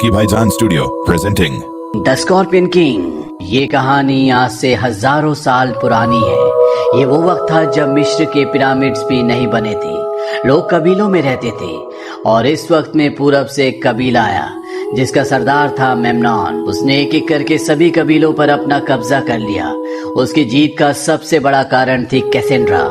Lucky भाईजान studio presenting the scorpion king. ये कहानी आज से हजारों साल पुरानी है। ये वो वक्त था जब मिस्र के पिरामिड्स भी नहीं बने थे। लोग कबीलों में रहते थे और इस वक्त में पूरब से एक कबीला आया जिसका सरदार था मेमनॉन। उसने एक एक करके सभी कबीलों पर अपना कब्जा कर लिया। उसकी जीत का सबसे बड़ा कारण थी कैसेंड्रा,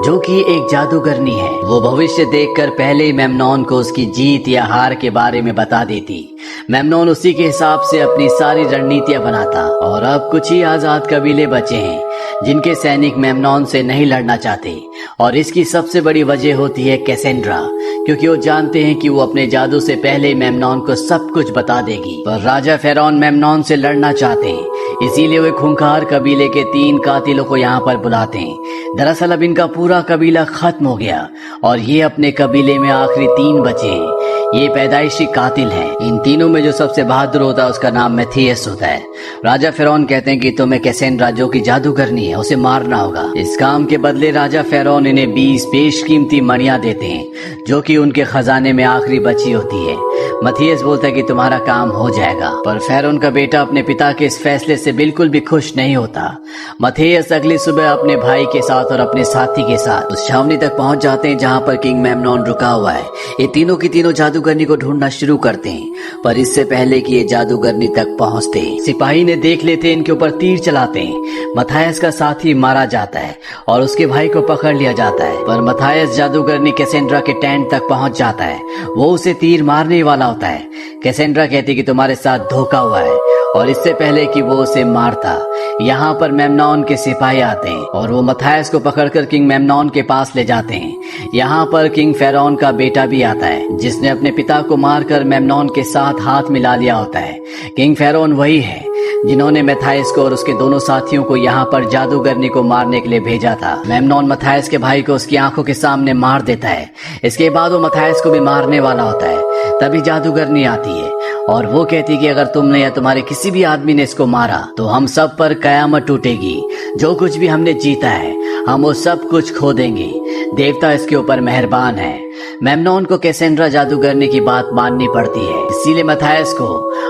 जो कि एक जादूगरनी है। वो भविष्य देखकर पहले ही मेमनॉन को उसकी जीत या हार के बारे में बता देती। मेमनॉन उसी के हिसाब से अपनी सारी रणनीतियां बनाता। और अब कुछ ही आजाद कबीले बचे हैं जिनके सैनिक मेमनॉन से नहीं लड़ना चाहते, और इसकी सबसे बड़ी वजह होती है कैसेंड्रा, क्योंकि वो जानते हैं कि वो अपने जादू से पहले मेमनॉन को सब कुछ बता देगी। पर राजा फेरौन मेमनॉन से लड़ना चाहते हैं, इसीलिए वे खूंखार कबीले के 3 कातिलों को यहाँ पर बुलाते हैं। दरअसल अब इनका पूरा कबीला खत्म हो गया और ये अपने कबीले में आखिरी 3 बचे हैं। ये पैदाइशी कातिल हैं। इन तीनों में जो सबसे बहादुर होता है उसका नाम मैथियस होता है। राजा फेरौन कहते हैं कि तुम्हें कैसेंड्रा, जो कि जादूगरनी है, उसे मारना होगा। इस काम के बदले राजा फेरौन इन्हें 20 बेशकीमती मणियां देते हैं, जो कि उनके खजाने में आखिरी बची होती है। मैथियस बोलता है कि तुम्हारा काम हो जाएगा। पर फेरौन का बेटा अपने पिता के इस फैसले से बिल्कुल भी खुश नहीं होता। मैथियस अगली सुबह अपने भाई के साथ और अपने साथी के साथ उस छावनी तक पहुंच जाते हैं जहां पर किंग मेमनॉन रुका हुआ है। ये तीनों की तीनों जादूगरनी को ढूंढना शुरू करते हैं, पर इससे पहले कि ये जादूगरनी तक पहुंचते सिपाही ने देख लेते, इनके ऊपर तीर चलाते हैं। मैथियस का साथी मारा जाता है और उसके भाई को पकड़ लिया जाता है। पर मैथियस जादूगरनी कैसेंड्रा के टेंट तक पहुंच जाता है। वो उसे तीर मारने वाला होता है। कैसेंड्रा कहती कि तुम्हारे साथ धोखा हुआ है, और इससे पहले कि वो उसे मारता, यहाँ पर मेमनॉन के सिपाही आते हैं और वो मैथियस को पकड़कर किंग मेमनॉन के पास ले जाते हैं। यहाँ पर किंग फेरौन का बेटा भी आता है, जिसने अपने पिता को मारकर मेमनॉन के साथ हाथ मिला लिया होता है। किंग फेरौन वही है जिन्होंने मैथियस को और उसके दोनों साथियों को यहाँ पर जादूगरनी को मारने के लिए भेजा था। मेमनॉन मैथियस के भाई को उसकी आंखों के सामने मार देता है। इसके बाद वो मैथियस को भी मारने वाला होता है। तभी जादूगरनी आती है और वो कहती कि अगर तुमने या तुम्हारे किसी भी आदमी ने इसको मारा तो हम सब पर कयामत टूटेगी। जो कुछ भी हमने जीता है हम वो सब कुछ खो देंगे। देवता इसके ऊपर मेहरबान है। मेमनॉन को कैसेंड्रा जादूगरनी की बात माननी पड़ती है, इसीलिए मैथियस को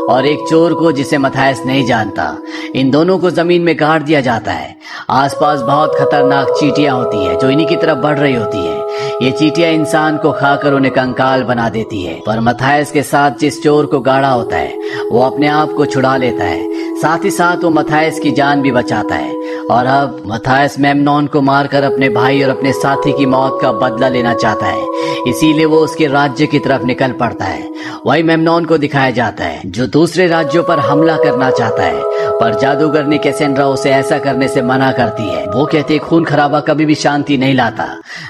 और एक चोर को जिसे मैथियस नहीं जानता, इन दोनों को जमीन में गाड़ दिया जाता है। आसपास बहुत खतरनाक चींटियां होती है जो इन्हीं की तरफ बढ़ रही होती है। ये चींटियां इंसान को खाकर उन्हें कंकाल बना देती है। पर मैथियस के साथ जिस चोर को गाड़ा होता है वो अपने आप को छुड़ा लेता है। साथ ही साथ वो मैथियस की जान भी बचाता है। और अब मैथियस मेमनॉन को मारकर अपने भाई और अपने साथी की मौत का बदला लेना चाहता है, इसीलिए वो उसके राज्य की तरफ निकल पड़ता है। वही मेमनॉन को दिखाया जाता है जो दूसरे राज्यों पर हमला करना चाहता है, पर जादूगरनी कैसेंड्रा उसे ऐसा करने से मना करती है। वो कहती है खून खराबा कभी भी शांति नहीं लाता।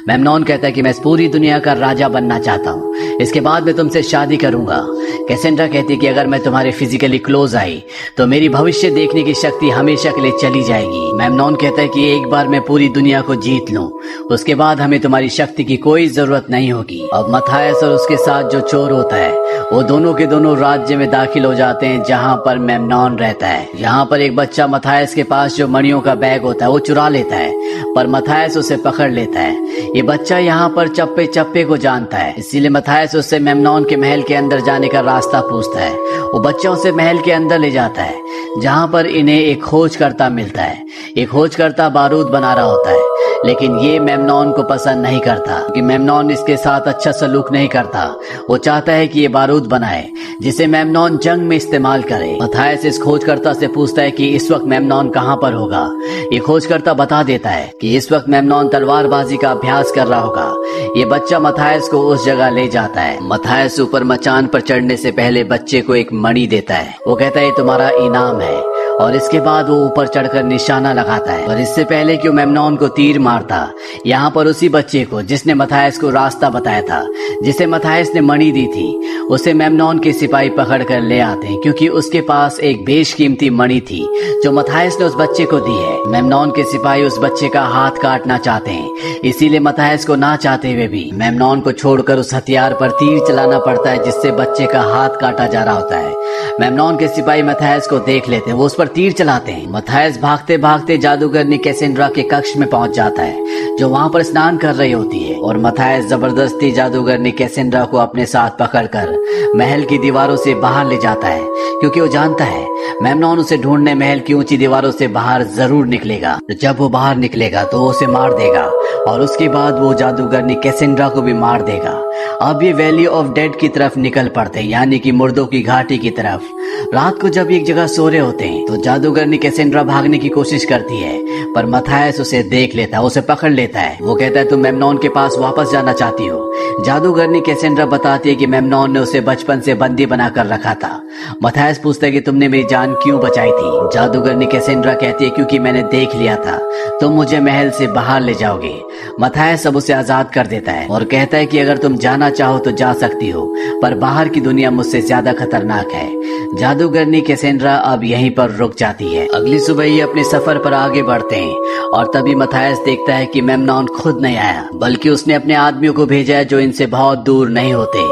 मेमनॉन कहता है कि मैं इस पूरी दुनिया का राजा बनना चाहता हूँ, इसके बाद मैं तुमसे शादी करूंगा। कैसेंड्रा कहती है कि अगर मैं तुम्हारे फिजिकली क्लोज आई तो मेरी भविष्य देखने की शक्ति हमेशा के लिए चली जाएगी। मेमनॉन कहता है कि एक बार मैं पूरी दुनिया को जीत लूं, उसके बाद हमें तुम्हारी शक्ति की कोई जरूरत नहीं होगी। अब मैथियस और उसके साथ जो चोर होता है वो दोनों के दोनों राज्य में दाखिल हो जाते हैं जहाँ पर मेमनॉन रहता है। यहाँ पर एक बच्चा मैथियस के पास जो मणियों का बैग होता है वो चुरा लेता है, पर मैथियस उसे पकड़ लेता है। ये बच्चा यहाँ पर चप्पे चप्पे को जानता है, इसीलिए मैथियस उससे मेमनॉन के महल के अंदर जाने का रास्ता पूछता है। वो बच्चा उसे महल के अंदर ले जाता है जहाँ पर इन्हें एक खोजकर्ता मिलता है। एक खोजकर्ता बारूद बना रहा होता है, लेकिन ये मेमनॉन को पसंद नहीं करता कि मेमनॉन इसके साथ अच्छा सलूक नहीं करता। वो चाहता है कि ये बारूद बनाए जिसे मेमनॉन जंग में इस्तेमाल करे। मैथियस इस खोजकर्ता से पूछता है कि इस वक्त मेमनॉन कहाँ पर होगा। ये खोजकर्ता बता देता है कि इस वक्त मेमनॉन तलवारबाजी का अभ्यास कर रहा होगा। ये बच्चा मैथियस को उस जगह ले जाता है। मैथियस ऊपर मचान पर चढ़ने से पहले बच्चे को एक मणि देता है। वो कहता है ये तुम्हारा इनाम है, और इसके बाद वो ऊपर चढ़कर निशाना लगाता है। पर इससे पहले कि वो मेमनॉन को तीर मारता, यहाँ पर उसी बच्चे को जिसने मैथियस को रास्ता बताया था, जिसे मैथियस ने मणि दी थी, उसे मेमनॉन के सिपाही पकड़ कर ले आते हैं, क्योंकि उसके पास एक बेशकीमती मणि थी जो मैथियस ने उस बच्चे को दी है। मेमनॉन के सिपाही उस बच्चे का हाथ काटना चाहते हैं, इसीलिए मैथियस को ना चाहते हुए भी मेमनॉन को छोड़कर उस हथियार पर तीर चलाना पड़ता है जिससे बच्चे का हाथ काटा जा रहा होता है। मेमनॉन के सिपाही मैथियस को देख लेते हैं, वो उस पर पर तीर चलाते हैं। मथायस भागते भागते जादूगरनी कैसेंड्रा के कक्ष में पहुंच जाता है, जो वहां पर स्नान कर रही होती है। और मथायस जबरदस्ती जादूगरनी कैसेंड्रा को अपने साथ पकड़कर महल की दीवारों से बाहर ले जाता है, क्योंकि वो जानता है मेमनॉन उसे ढूंढने महल की ऊंची दीवारों से बाहर जरूर निकलेगा। जब वो बाहर निकलेगा तो वो उसे मार देगा और उसके बाद वो जादूगरनी कैसेंड्रा को भी मार देगा। अब ये वैली ऑफ डेड की तरफ निकल पड़ते हैं, यानी कि मुर्दों की घाटी की तरफ। रात को जब एक जगह सो रहे होते हैं तो जादूगरनी कैसेंड्रा भागने की कोशिश करती है, पर मथायस उसे देख लेता है, उसे पकड़ लेता है। वो कहता है तुम मेमनॉन के पास वापस जाना चाहती हो। जादूगरनी कैसेंड्रा बताती है कि मेमनॉन ने उसे बचपन से बंदी बनाकर रखा था। मथायस पूछता है कि तुमने मेरी जान क्यों बचाई थी। जादूगरनी कैसेंड्रा कहती है क्योंकि मैंने देख लिया था तुम मुझे महल से बाहर ले जाओगे। मथायस अब उसे आजाद कर देता है और कहता है कि अगर तुम जाना चाहो तो जा सकती हो, पर बाहर की दुनिया मुझसे ज्यादा खतरनाक है। जादूगरनी कैसेंड्रा अब यहीं पर रुक जाती है। अगली सुबह ये अपने सफर पर आगे बढ़ते हैं और तभी मथायस देखता है कि मेमनॉन खुद नहीं आया, बल्कि उसने अपने आदमियों को भेजा है जो इनसे बहुत दूर नहीं होते।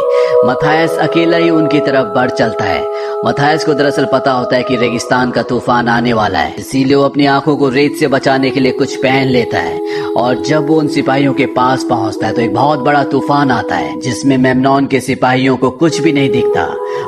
मथायस अकेला ही उनकी तरफ बढ़ चलता है। मथायस को दरअसल पता होता है कि रेगिस्तान का तूफान आने वाला है, इसीलिए वो अपनी आंखों को रेत से बचाने के लिए कुछ पहन लेता है। और जब वो उन सिपाहियों के पास पहुंचता है तो एक बहुत बड़ा तूफान आता है, जिसमें मेमनॉन के सिपाहियों को कुछ भी नहीं दिखता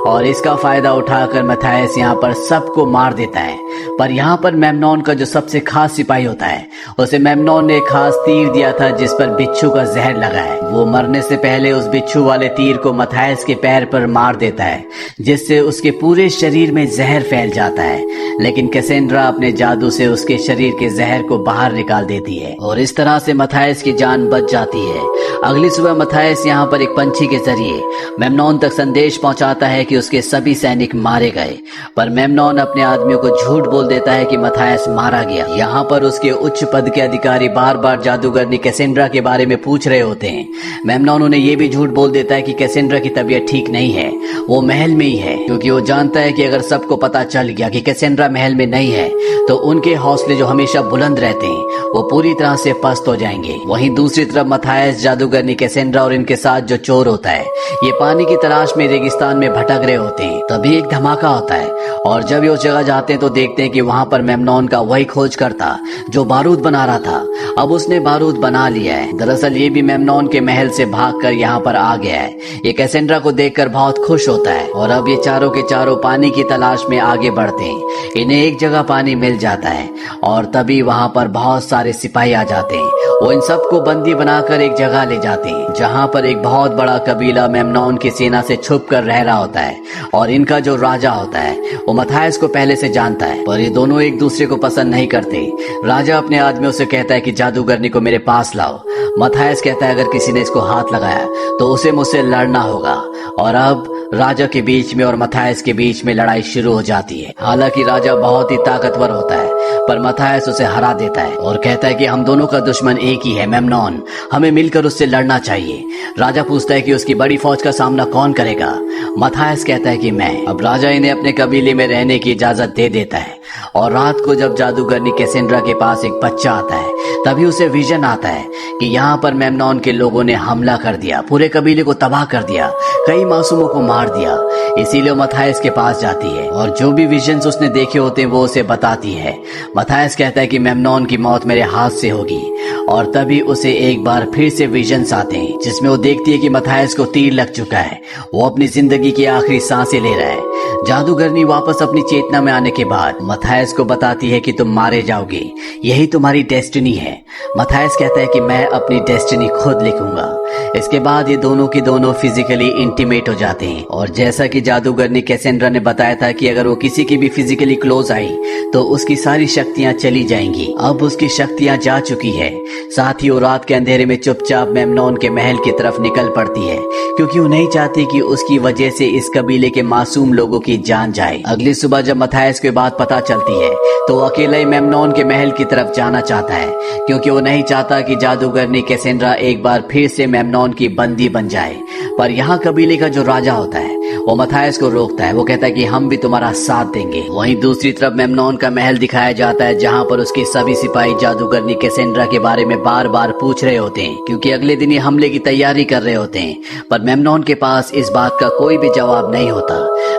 और इसका फायदा उठाकर मथायस यहाँ पर सबको मार देता है। पर यहाँ पर मेमनॉन का जो सबसे खास सिपाही होता है, उसे मेमनॉन ने एक खास तीर दिया था जिस पर बिच्छू का जहर लगा है। वो मरने से पहले उस बिच्छू वाले तीर को मथायस के पैर पर मार देता है, जिससे उसके पूरे शरीर में जहर फैल जाता है। लेकिन कैसेंड्रा अपने जादू से उसके शरीर के जहर को बाहर निकाल देती है और इस तरह से मथायस की जान बच जाती है। अगली सुबह मथायस यहाँ पर एक पंछी के जरिए मेमनॉन तक संदेश पहुंचाता है कि उसके सभी सैनिक मारे गए, पर मेमनॉन अपने आदमियों को झूठ बोल देता है कि मथायस मारा गया। यहाँ पर उसके उच्च पद के अधिकारी बार बार जादूगरनी कैसेंड्रा के बारे में पूछ रहे होते हैं। मेमनॉन उन्हें ये भी झूठ बोल देता है कि कैसेंड्रा की तबीयत ठीक नहीं है, वो महल में ही है, क्योंकि वो जानता है कि अगर सबको पता चल गया कि कैसेंड्रा महल में नहीं है तो उनके हौसले जो हमेशा बुलंद रहते हैं वो पूरी तरह से पस्त हो जाएंगे। वहीं दूसरी तरफ मथायस, जादूगरनी कैसेंड्रा और इनके साथ जो चोर होता है, ये पानी की तलाश में रेगिस्तान में भटक रहे होते हैं। तभी एक धमाका होता है और जब ये उस जगह जाते हैं तो देखते हैं कि वहां पर मेमनॉन का वही खोजकर्ता जो बारूद बना रहा था, अब उसने बारूद बना लिया है। दरअसल ये भी मेमनॉन के महल से भागकर यहाँ पर आ गया है। ये कैसेंड्रा को देखकर बहुत खुश होता है और अब ये चारों के चारों पानी की तलाश में आगे बढ़ते हैं। इन्हें एक जगह पानी मिल जाता है और तभी वहां पर बहुत सारे सिपाही आ जाते हैं। वो इन सबको बंदी बनाकर एक जगह ले जाते हैं जहां पर एक बहुत बड़ा कबीला मेमनॉन की सेना से छुप कर रह रहा होता है और इनका जो राजा होता है वो मथायस को पहले से जानता है, पर ये दोनों एक दूसरे को पसंद नहीं करते। राजा अपने आदमियों से कहता है कि जादूगरनी को मेरे पास लाओ। मथायस कहता है अगर किसी ने इसको हाथ लगाया तो उसे मुझसे लड़ना होगा। और अब राजा के बीच में और मथायस के बीच में लड़ाई शुरू हो जाती है। हालांकि राजा बहुत ही ताकतवर होता है, पर मथायस उसे हरा देता है और कहता है कि हम दोनों का दुश्मन एक ही है, मेमनॉन, हमें मिलकर उससे लड़ना चाहिए। राजा पूछता है कि उसकी बड़ी फौज का सामना कौन करेगा। मथायस कहता है कि मैं। अब राजा इन्हें अपने कबीले में रहने की इजाजत दे देता है और रात को जब जादूगरनी कैसेंड्रा के पास एक बच्चा आता है तभी उसे विजन आता है कि यहाँ पर मेमनॉन के लोगों ने हमला कर दिया, पूरे कबीले को तबाह कर दिया, कई मासूमों को मार दिया। इसीलिए मथायस के पास जाती है और जो भी विजन्स उसने देखे होते हैं वो उसे बताती है। मथायस कहता है कि मेमनॉन की मौत मेरे हाथ से होगी और तभी उसे एक बार फिर से विजन्स आते हैं जिसमें वो देखती है कि मथायस को तीर लग चुका है, वो अपनी जिंदगी की आखिरी सांसें ले रहा है। जादूगरनी वापस अपनी चेतना में आने के बाद मथायस को बताती है कि तुम मारे जाओगे, यही तुम्हारी डेस्टिनी है। मथायस कहता है कि मैं अपनी डेस्टिनी खुद लिखूंगा। इसके बाद ये दोनों की दोनों फिजिकली इंटीमेट हो जाते हैं और जैसा कि जादूगरनी कैसेंड्रा ने बताया था कि अगर वो किसी की भी फिजिकली क्लोज आई तो उसकी सारी शक्तियां चली जाएंगी। अब उसकी शक्तियां जा चुकी है। साथ ही वो रात के अंधेरे में चुपचाप मेमनॉन के महल की तरफ निकल पड़ती है, क्योंकि वो नहीं चाहती कि उसकी वजह से इस कबीले के मासूम लोगों की जान जाए। अगली सुबह जब मथायस को बात पता चलती है तो वो अकेला ही मेमनॉन के महल की तरफ जाना चाहता है, क्योंकि वो नहीं चाहता कि जादूगरनी कैसेंड्रा एक बार फिर से मेमनॉन की बंदी बन जाए। पर यहाँ कबीले का जो राजा होता है वो मथायस को रोकता है। वो कहता है कि हम भी तुम्हारा साथ देंगे। वहीं दूसरी तरफ मेमनॉन का महल दिखाया जाता है, जहाँ पर उसके सभी सिपाही जादूगरनी कैसेंड्रा के बारे में बार बार पूछ रहे होते हैं, क्योंकि अगले दिन ये हमले की तैयारी कर रहे होते हैं। पर मेमनॉन के पास इस बात का कोई भी जवाब नहीं होता।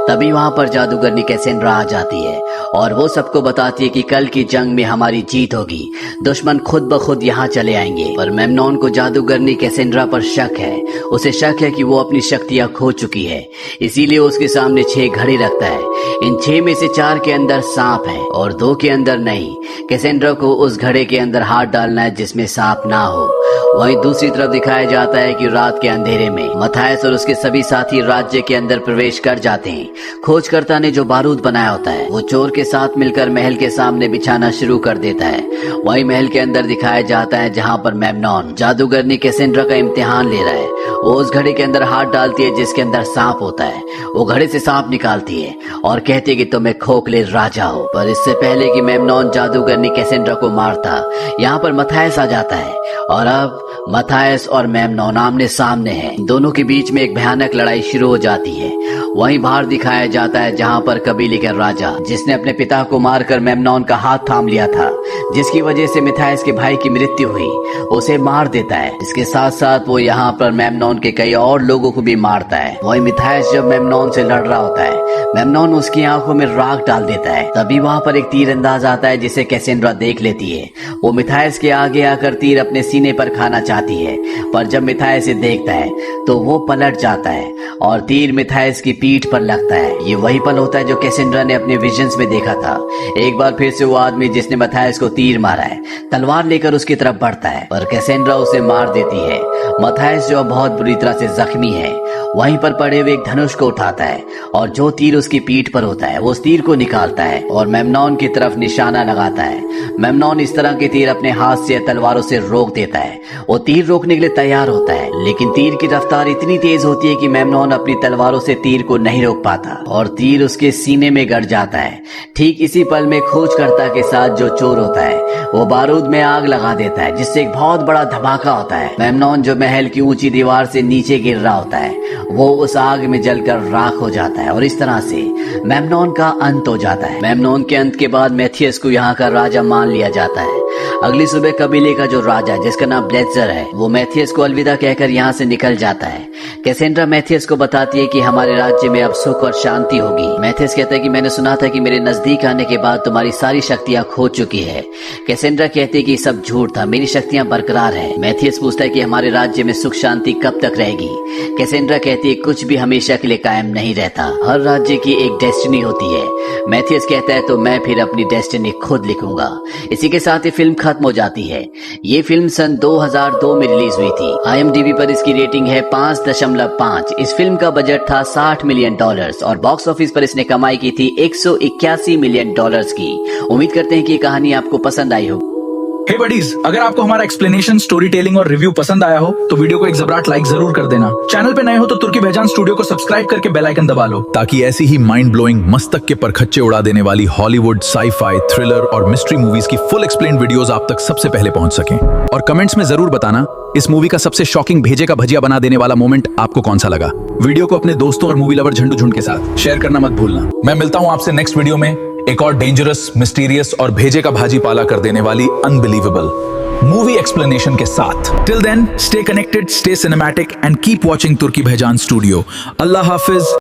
तभी वहाँ पर जादूगरनी कैसेंड्रा आ जाती है और वो सबको बताती है कि कल की जंग में हमारी जीत होगी, दुश्मन खुद ब खुद यहाँ चले आएंगे। पर मेमनॉन को जादूगरनी कैसेंड्रा पर शक है। उसे शक है कि वो अपनी शक्तियाँ खो चुकी है, इसीलिए उसके सामने 6 घड़ी रखता है। इन 6 में से 4 के अंदर सांप है और 2 के अंदर नहीं। कैसेंड्रा को उस घड़े के अंदर हाथ डालना है जिसमें सांप ना हो। वहीं दूसरी तरफ दिखाया जाता है कि रात के अंधेरे में मथायस और उसके सभी साथी राज्य के अंदर प्रवेश कर जाते हैं। खोजकर्ता ने जो बारूद बनाया होता है वो चोर के साथ मिलकर महल के सामने बिछाना शुरू कर देता है। वहीं महल के अंदर दिखाया जाता है जहां पर मेमनॉन जादूगरनी कैसेंड्रा का इम्तिहान ले रहा है। वो उस घड़े के अंदर हाथ डालती है जिसके अंदर सांप होता है। वो घड़े से सांप निकालती है और कहती है कि तुम एक खोखले राजा हो। पर इससे पहले कि मेमनॉन जादूगरनी कैसेंड्रा को मारता, यहाँ पर मथायस आ जाता है और अब मथायस और मेमनॉन आमने सामने हैं। दोनों के बीच में एक भयानक लड़ाई शुरू हो जाती है। वहीं बाहर दिखाया जाता है जहां पर कबीले का राजा, जिसने अपने पिता को मारकर मेमनॉन का हाथ थाम लिया था, जिसकी वजह से मथायस के भाई की मृत्यु हुई, उसे मार देता है। इसके साथ साथ वो यहाँ पर मेमनॉन के कई और लोगों को भी मारता है। वहीं मथायस जब मेमनॉन से लड़ रहा होता है, मेमनॉन उसकी आंखों में राख डाल देता है। तभी वहां पर एक तीरंदाज आता है जिसे कैसेंड्रा देख लेती है। वो मथायस के आगे आकर तीर अपने सीने पर खाना चाहती है, पर जब मथायस इसे देखता है तो वो पलट जाता है और तीर मथायस की पीठ पर लगता है। ये वही पल होता है जो कैसेंड्रा ने अपने विजन्स में देखा था। एक बार फिर से वो आदमी जिसने मथायस को तीर मारा है तलवार लेकर उसकी तरफ बढ़ता है, पर कैसेंड्रा उसे मार देती है। मथायस जो बहुत बुरी तरह से जख्मी है वहीं पर पड़े हुए एक धनुष को उठाता है और जो तीर उसकी पीठ पर होता है वो उस तीर को निकालता है और मेमनॉन की तरफ निशाना लगाता है। मेमनॉन इस तरह के तीर अपने हाथ से तलवारों से रोक देता है। वो तीर रोकने के लिए तैयार होता है, लेकिन तीर की रफ्तार इतनी तेज होती है कि मेमनॉन अपनी तलवारों से तीर को नहीं रोक पाता और तीर उसके सीने में गड़ जाता है। ठीक इसी पल में खोजकर्ता के साथ जो चोर होता है वो बारूद में आग लगा देता है, जिससे एक बहुत बड़ा धमाका होता है। मेमनॉन जो महल की ऊंची दीवार से नीचे गिर रहा होता है वो उस आग में जलकर राख हो जाता है और इस तरह से मेमनॉन का अंत हो जाता है। मेमनॉन के अंत के बाद मैथियस को यहाँ का राजा मान लिया जाता है। अगली सुबह कबीले का जो राजा जिसका नाम ब्लेजर है वो मैथियस को अलविदा कहकर यहाँ से निकल जाता है। कैसेंड्रा मैथियस को बताती है कि हमारे राज्य में अब सुख और शांति होगी। मैथियस कहता है कि मैंने सुना था कि मेरे नजदीक आने के बाद तुम्हारी सारी शक्तियाँ खो चुकी है। कैसेंड्रा कहती है कि सब झूठ था, मेरी शक्तियाँ बरकरार है। मैथियस पूछता है कि हमारे राज्य में सुख शांति कब तक रहेगी। कैसेंड्रा कहती है कुछ भी हमेशा के लिए कायम नहीं रहता, हर राज्य की एक डेस्टिनी होती है। मैथियस कहता है तो मैं फिर अपनी डेस्टिनी खुद लिखूंगा। इसी के साथ ही फिल्म खत्म हो जाती है। ये फिल्म सन 2002 में रिलीज हुई थी। IMDb पर इसकी रेटिंग है 5.5। इस फिल्म का बजट था $60 मिलियन और बॉक्स ऑफिस पर इसने कमाई की थी $181 मिलियन की। उम्मीद करते हैं कि ये कहानी आपको पसंद आई होगी। हे बडीज, अगर आपको हमारा एक्सप्लेनेशन, स्टोरी टेलिंग और रिव्यू पसंद आया हो तो वीडियो को एक जबराट लाइक जरूर कर देना। चैनल पे नए हो तो तुर्की बहजान स्टूडियो को सब्सक्राइब करके बेल आइकन दबा लो, ताकि ऐसी ही माइंड ब्लोइंग, मस्तक के परखच्चे उड़ा देने वाली हॉलीवुड, साई-फाई, थ्रिलर और मिस्ट्री मूवीज की फुल एक्सप्लेन वीडियोस आप तक सबसे पहले पहुंच सकें। और कमेंट्स में जरूर बताना इस मूवी का सबसे शॉकिंग भेजे का भजिया बना देने वाला मोमेंट आपको कौन सा लगा। वीडियो को अपने दोस्तों और मूवी लवर झंडू झुंड के साथ शेयर करना मत भूलना। मैं मिलता हूं आपसे नेक्स्ट वीडियो में एक और डेंजरस, मिस्टीरियस और भेजे का भाजी पाला कर देने वाली अनबिलीवेबल मूवी एक्सप्लेनेशन के साथ। Till then, stay connected, stay cinematic and keep watching तुर्की बहजान स्टूडियो। अल्लाह हाफिज।